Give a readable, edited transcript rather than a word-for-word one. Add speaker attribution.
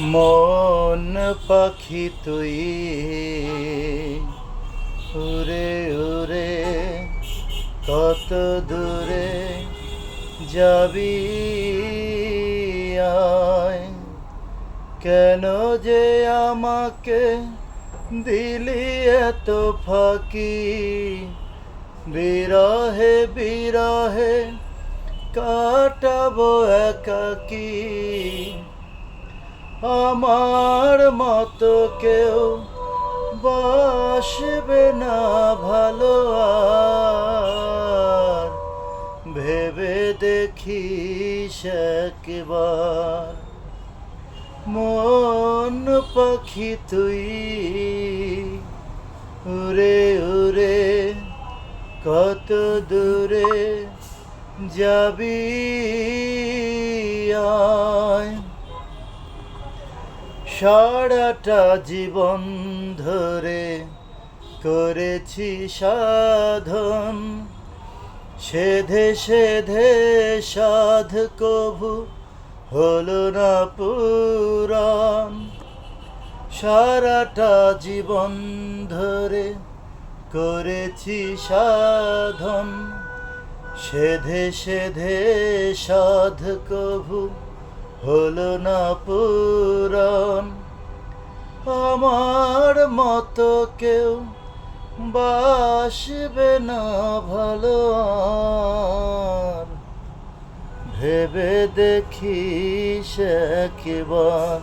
Speaker 1: মন পাখি তুই উড়ে উড়ে কত দূরে যাবি আয়। কেন যে আমাকে দিলি এত ফাঁকি, বিরহে বিরহে কাটাবো একাকী। আমার মতো কেউ বাসবে না ভালো আর, ভেবে দেখিস একবার। মন পাখি তুই উড়ে উড়ে কত দূরে যাবি আয়। সারাটা জীবন ধরে করেছি সাধন, সেধে সেধে সাধ কভু হলো না পুরাণ। সারাটা জীবন ধরে করেছি সাধন, সেধে সেধে সাধ কভু হলো না পুরাণ। আমার মতো কেউ বাসবে না ভালো আর, ভেবে দেখিস একবার।